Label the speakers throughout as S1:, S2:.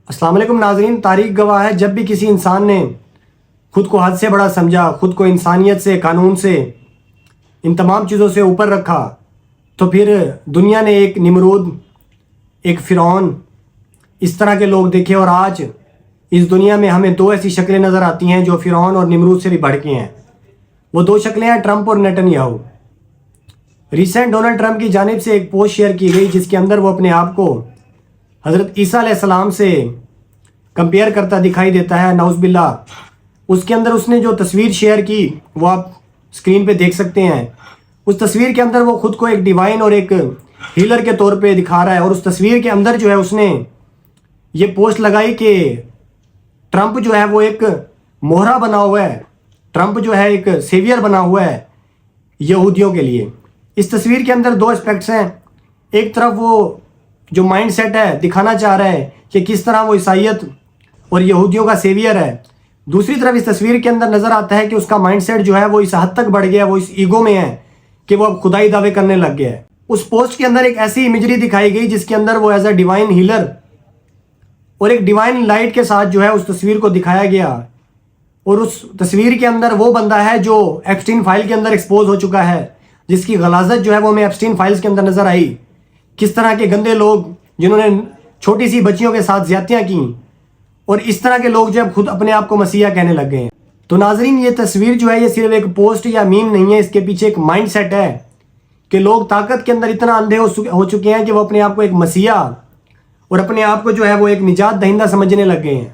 S1: السلام علیکم ناظرین، تاریخ گواہ ہے جب بھی کسی انسان نے خود کو حد سے بڑا سمجھا، خود کو انسانیت سے، قانون سے، ان تمام چیزوں سے اوپر رکھا، تو پھر دنیا نے ایک نمرود، ایک فرعون، اس طرح کے لوگ دیکھے، اور آج اس دنیا میں ہمیں دو ایسی شکلیں نظر آتی ہیں جو فرعون اور نمرود سے بھی بڑھ کے ہیں۔ وہ دو شکلیں ہیں ٹرمپ اور Nitin Yahoo. Recent Donald Trump کی جانب سے ایک پوسٹ شیئر کی گئی جس کے اندر وہ اپنے آپ کو حضرت عیسیٰ علیہ السلام سے کمپیئر کرتا دکھائی دیتا ہے، نعوذ باللہ۔ اس کے اندر اس نے جو تصویر شیئر کی وہ آپ اسکرین پہ دیکھ سکتے ہیں۔ اس تصویر کے اندر وہ خود کو ایک ڈیوائن اور ایک ہیلر کے طور پہ دکھا رہا ہے، اور اس تصویر کے اندر جو ہے اس نے یہ پوسٹ لگائی کہ ٹرمپ جو ہے وہ ایک مہرہ بنا ہوا ہے، ٹرمپ جو ہے ایک سیویئر بنا ہوا ہے یہودیوں کے لیے۔ اس تصویر کے اندر دو اسپیکٹس ہیں۔ ایک طرف وہ جو مائنڈ سیٹ ہے دکھانا چاہ رہا ہے کہ کس طرح وہ عیسائیت اور یہودیوں کا سیویئر ہے، دوسری طرف اس تصویر کے اندر نظر آتا ہے کہ اس کا مائنڈ سیٹ جو ہے وہ اس حد تک بڑھ گیا، وہ اس ایگو میں ہے کہ وہ اب خدائی دعوے کرنے لگ گیا ہے۔ اس پوسٹ کے اندر ایک ایسی امیجری دکھائی گئی جس کے اندر وہ ایز اے ڈیوائن ہیلر اور ایک ڈیوائن لائٹ کے ساتھ جو ہے اس تصویر کو دکھایا گیا، اور اس تصویر کے اندر وہ بندہ ہے جو ایپسٹین فائل کے اندر ایکسپوز ہو چکا ہے، جس کی غلاظت جو ہے وہ ہمیں ایپسٹین فائلز کے اندر نظر آئی۔ کس طرح کے گندے لوگ جنہوں نے چھوٹی سی بچیوں کے ساتھ زیادتیاں کیں، اور اس طرح کے لوگ جو اب خود اپنے آپ کو مسیحا کہنے لگ گئے ہیں۔ تو ناظرین، یہ تصویر جو ہے یہ صرف ایک پوسٹ یا میم نہیں ہے، اس کے پیچھے ایک مائنڈ سیٹ ہے کہ لوگ طاقت کے اندر اتنا اندھے ہو چکے ہیں کہ وہ اپنے آپ کو ایک مسیحا اور اپنے آپ کو جو ہے وہ ایک نجات دہندہ سمجھنے لگ گئے ہیں۔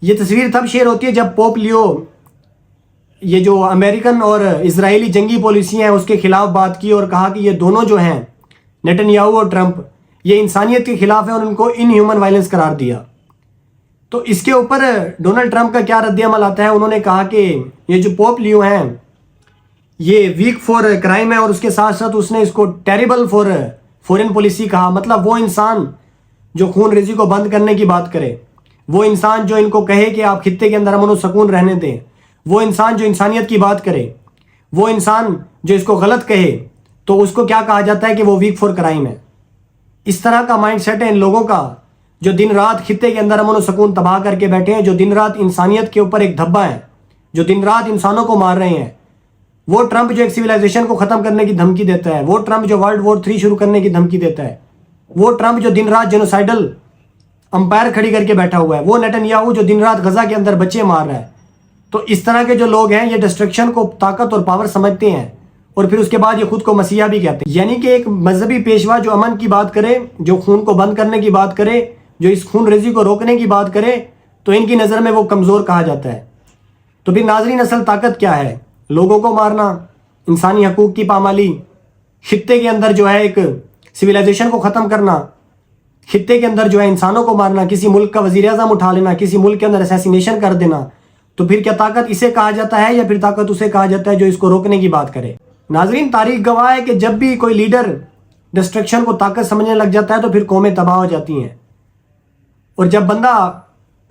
S1: یہ تصویر تب شیئر ہوتی ہے جب پوپ لیو یہ جو امریکن اور اسرائیلی جنگی پالیسی ہیں اس کے خلاف بات کی، اور کہا کہ یہ دونوں جو ہیں نیتن یاہو اور ٹرمپ یہ انسانیت کے خلاف ہیں، اور ان کو ان ہیومن وائلنس قرار دیا۔ تو اس کے اوپر ڈونلڈ ٹرمپ کا کیا رد عمل آتا ہے؟ انہوں نے کہا کہ یہ جو پوپ لیو ہیں یہ ویک فور کرائم ہے، اور اس کے ساتھ ساتھ اس نے اس کو ٹیریبل فور فورن پالیسی کہا۔ مطلب وہ انسان جو خون ریزی کو بند کرنے کی بات کرے، وہ انسان جو ان کو کہے کہ آپ خطے کے اندر امن و سکون رہنے دیں، وہ انسان جو انسانیت کی بات کرے، وہ انسان جو اس کو غلط کہے، تو اس کو کیا کہا جاتا ہے کہ وہ ویک فور کرائم ہے۔ اس طرح کا مائنڈ سیٹ ہے ان لوگوں کا جو دن رات خطے کے اندر امن و سکون تباہ کر کے بیٹھے ہیں، جو دن رات انسانیت کے اوپر ایک دھبا ہے، جو دن رات انسانوں کو مار رہے ہیں۔ وہ ٹرمپ جو ایک سویلائزیشن کو ختم کرنے کی دھمکی دیتا ہے، وہ ٹرمپ جو ورلڈ وار 3 شروع کرنے کی دھمکی دیتا ہے، وہ ٹرمپ جو دن رات جینوسائیڈل امپائر کھڑی کر کے بیٹھا ہوا ہے، وہ نیتن یاہو جو دن رات غزہ کے اندر بچے مار رہا ہے۔ تو اس طرح کے جو لوگ ہیں یہ ڈسٹرکشن کو طاقت اور پاور سمجھتے ہیں، اور پھر اس کے بعد یہ خود کو مسیحا بھی کہتے ہیں۔ یعنی کہ ایک مذہبی پیشوا جو امن کی بات کرے، جو خون کو بند کرنے کی بات کرے، جو اس خون ریزی کو روکنے کی بات کرے، تو ان کی نظر میں وہ کمزور کہا جاتا ہے۔ تو پھر ناظرین، اصل طاقت کیا ہے؟ لوگوں کو مارنا، انسانی حقوق کی پامالی، خطے کے اندر جو ہے ایک سویلائزیشن کو ختم کرنا، خطے کے اندر جو ہے انسانوں کو مارنا، کسی ملک کا وزیر اعظم اٹھا لینا، کسی ملک کے اندر اسیسینیشن کر دینا۔ تو پھر کیا طاقت اسے کہا جاتا ہے، یا پھر طاقت اسے کہا جاتا ہے جو اس کو روکنے کی بات کرے؟ ناظرین، تاریخ گواہ ہے کہ جب بھی کوئی لیڈر ڈسٹرکشن کو طاقت سمجھنے لگ جاتا ہے تو پھر قومیں تباہ ہو جاتی ہیں، اور جب بندہ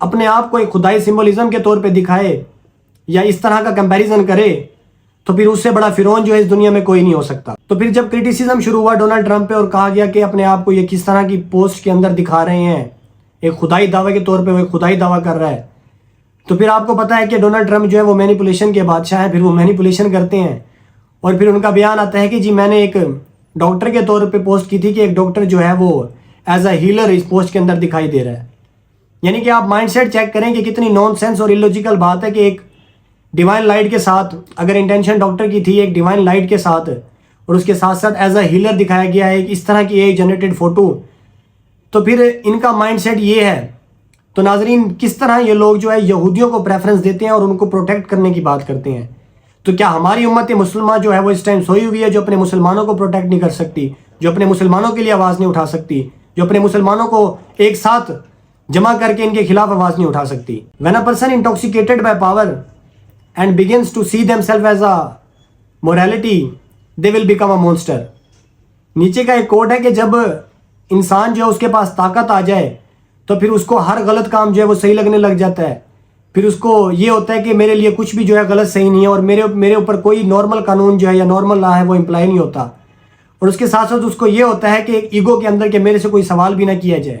S1: اپنے آپ کو ایک خدائی سمبولزم کے طور پہ دکھائے یا اس طرح کا کمپیریزن کرے، تو پھر اس سے بڑا فرعون جو ہے اس دنیا میں کوئی نہیں ہو سکتا۔ تو پھر جب کرٹیسزم شروع ہوا ڈونلڈ ٹرمپ پہ، اور کہا گیا کہ اپنے آپ کو یہ کس طرح کی پوسٹ کے اندر دکھا رہے ہیں، ایک خدائی دعوے کے طور پہ وہ ایک خدائی دعویٰ کر رہا ہے، تو پھر آپ کو پتہ ہے کہ ڈونلڈ ٹرمپ جو ہے وہ مینیپولیشن کے بادشاہ ہیں، پھر وہ مینیپولیشن کرتے ہیں، اور پھر ان کا بیان آتا ہے کہ جی میں نے ایک ڈاکٹر کے طور پہ پوسٹ کی تھی کہ ایک ڈاکٹر جو ہے وہ ایز اے ہیلر اس پوسٹ کے اندر دکھائی دے رہا ہے۔ یعنی کہ آپ مائنڈ سیٹ چیک کریں کہ کتنی نان سینس اور illogical بات ہے کہ ایک ڈیوائن لائٹ کے ساتھ، اگر انٹینشن ڈاکٹر کی تھی ایک ڈیوائن لائٹ کے ساتھ، اور اس کے ساتھ ساتھ ایز اے ہیلر دکھایا گیا ہے ایک اس طرح کی ایک جنریٹڈ فوٹو، تو پھر ان کا مائنڈ سیٹ یہ ہے۔ تو ناظرین، کس طرح یہ لوگ جو ہے یہودیوں کو پریفرنس دیتے ہیں اور ان کو پروٹیکٹ کرنے کی بات کرتے ہیں۔ تو کیا ہماری امت مسلمہ جو ہے وہ اس ٹائم سوئی ہوئی ہے، جو اپنے مسلمانوں کو پروٹیکٹ نہیں کر سکتی، جو اپنے مسلمانوں کے لیے آواز نہیں اٹھا سکتی، جو اپنے مسلمانوں کو ایک ساتھ جمع کر کے ان کے خلاف آواز نہیں اٹھا سکتی؟ When a person intoxicated by power and begins to see themselves as a morality, they will become a monster۔ نیچے کا ایک کوٹ ہے کہ جب انسان جو ہے اس کے پاس طاقت آ جائے تو پھر اس کو ہر غلط کام جو ہے وہ صحیح لگنے لگ جاتا ہے، پھر اس کو یہ ہوتا ہے کہ میرے لیے کچھ بھی جو ہے غلط صحیح نہیں ہے، اور میرے اوپر کوئی نارمل قانون جو ہے یا نارمل لا ہے وہ امپلائی نہیں ہوتا، اور اس کے ساتھ ساتھ اس کو یہ ہوتا ہے کہ ایک ایگو کے اندر کہ میرے سے کوئی سوال بھی نہ کیا جائے۔